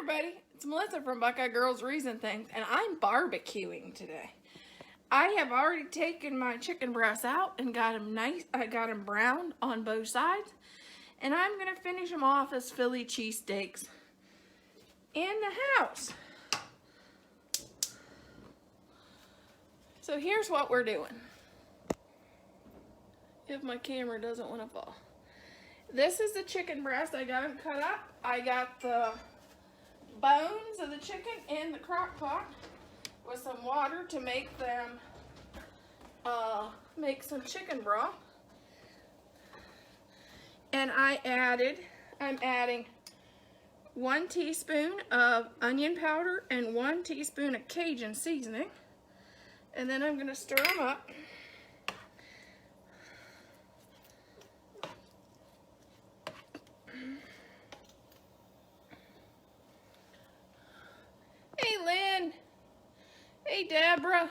everybody, it's Melissa from Buckeye Girls Reason Things, and I'm barbecuing today. I have already taken my chicken breasts out and got them nice. I got them browned on both sides, and I'm gonna finish them off as Philly cheesesteaks in the house. So here's what we're doing. If my camera doesn't want to fall. This is the chicken breast. I got them cut up. I got the bones of the chicken in the crock pot with some water to make them make some chicken broth. And I'm adding 1 teaspoon of onion powder and 1 teaspoon of Cajun seasoning. And then I'm going to stir them up. Hey, Lynn. Hey, Deborah.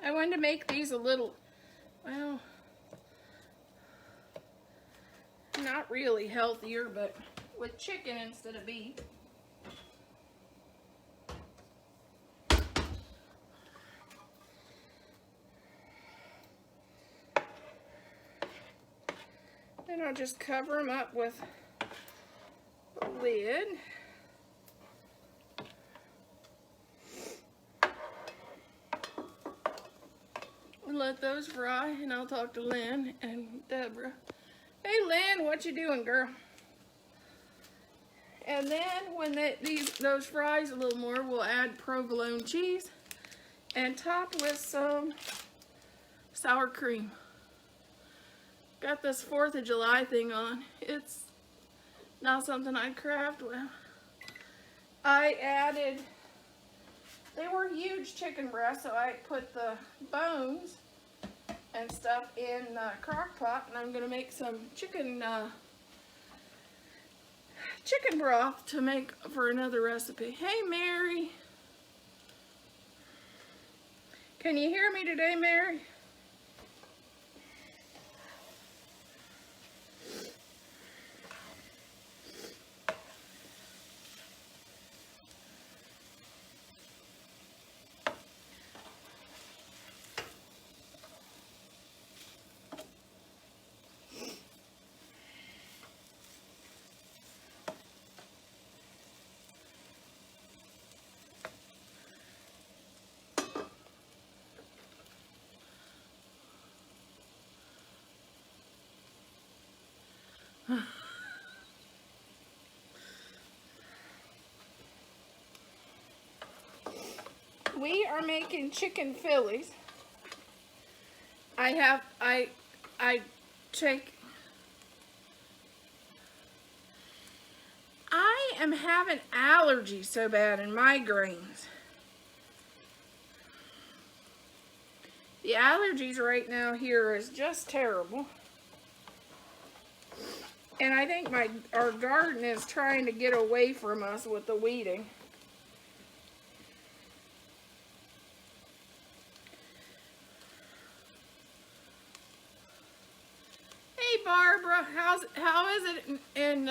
I wanted to make these a little, well, not really healthier, but with chicken instead of beef. Then I'll just cover them up with a lid. And let those fry, and I'll talk to Lynn and Deborah. Hey Lynn, what you doing, girl? And then when those fries a little more, we'll add provolone cheese and top with some sour cream. Got this 4th of July thing on. It's not something I'd craft with. I added, they were huge chicken breasts, so I put the bones and stuff in the crock pot, and I'm gonna make some chicken broth to make for another recipe. Hey Mary, can you hear me today, Mary? We are making chicken phillies. I am having allergies so bad and migraines. The allergies right now here is just terrible. And I think our garden is trying to get away from us with the weeding. Hey Barbara, how is it in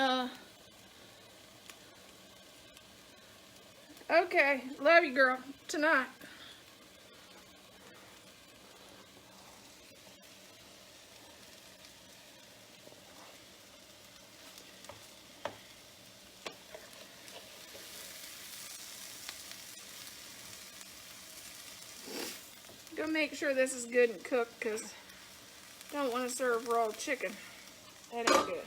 okay, love you girl, tonight. Go make sure this is good and cooked, because I don't want to serve raw chicken. That ain't good.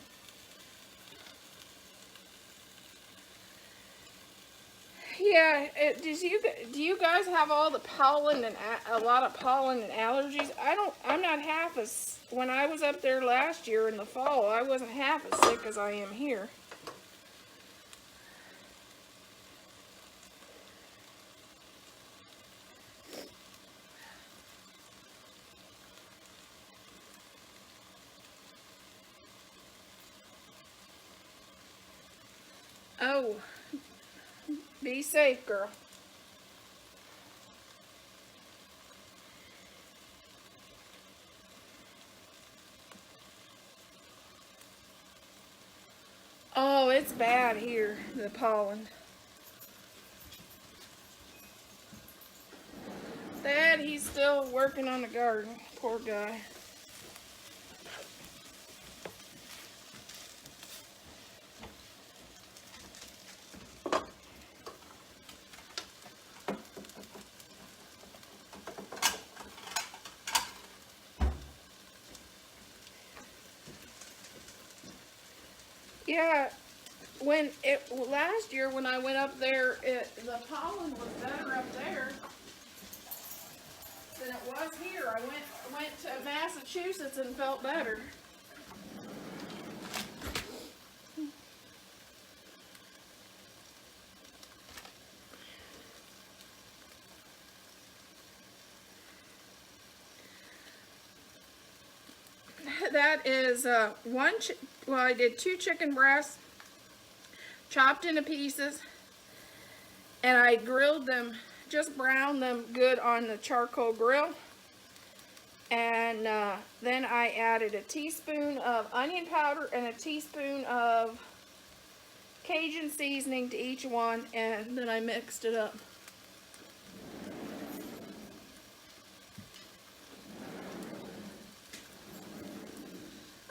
Yeah, do you guys have all the pollen and a lot of pollen and allergies? I'm not half as, when I was up there last year in the fall, I wasn't half as sick as I am here. Oh, be safe, girl. Oh, it's bad here, the pollen. Dad, he's still working on the garden. Poor guy. Yeah, last year when I went up there, the pollen was better up there than it was here. I went to Massachusetts and felt better. That is well, I did 2 chicken breasts, chopped into pieces, and I grilled them, just browned them good on the charcoal grill. And then I added a teaspoon of onion powder and a teaspoon of Cajun seasoning to each one, and then I mixed it up.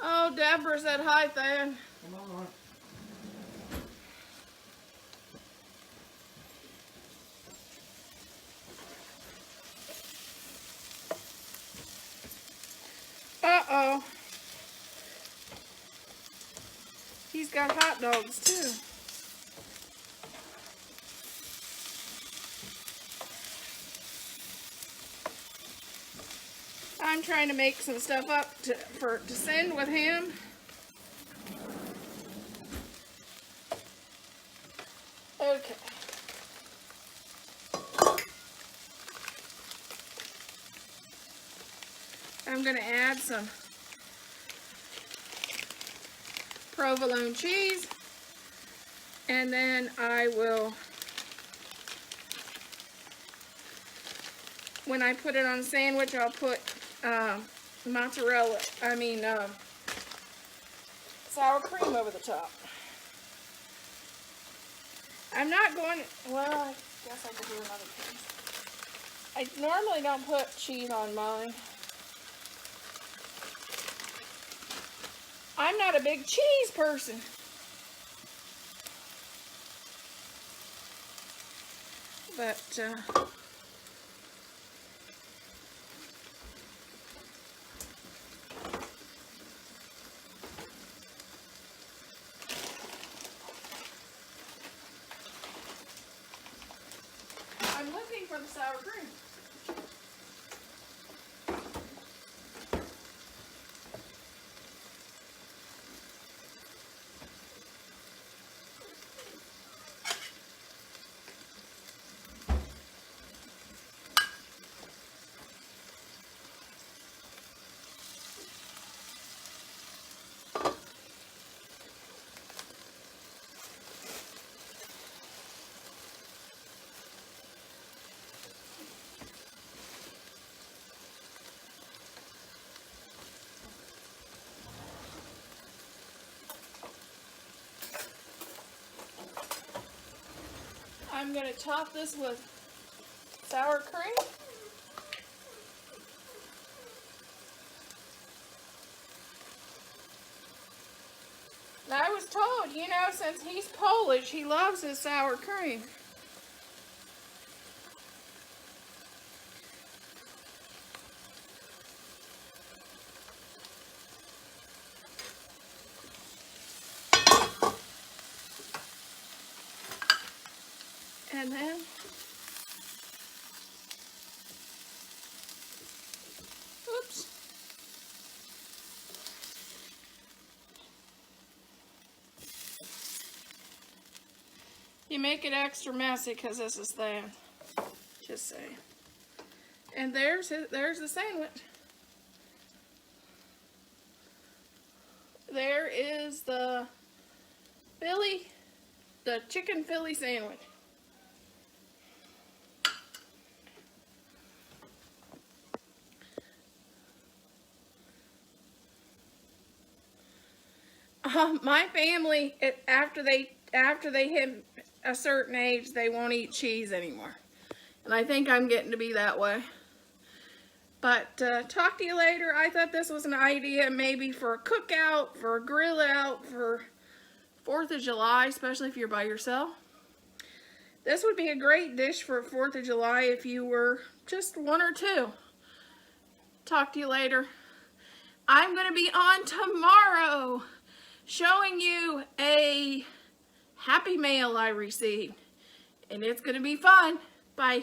Oh, Deborah said hi, Than. Come on. Uh-oh. He's got hot dogs, too. I'm trying to make some stuff up to send with him. Okay. I'm going to add some provolone cheese, and then I will, when I put it on a sandwich, I'll put sour cream over the top. I'm not going, well, I guess I could do another piece. I normally don't put cheese on mine. I'm not a big cheese person. But, I'm looking for the sour cream. I'm going to top this with sour cream. Now, I was told, you know, since he's Polish, he loves his sour cream. And then oops. You make it extra messy because this is thin. Just saying. And there's the sandwich. There is the phily, the chicken phily sandwich. My family, after they hit a certain age, they won't eat cheese anymore. And I think I'm getting to be that way. But talk to you later. I thought this was an idea maybe for a cookout, for a grill out, for 4th of July, especially if you're by yourself. This would be a great dish for 4th of July if you were just 1 or 2. Talk to you later. I'm going to be on tomorrow showing you a Happy Mail I received. And it's going to be fun. Bye.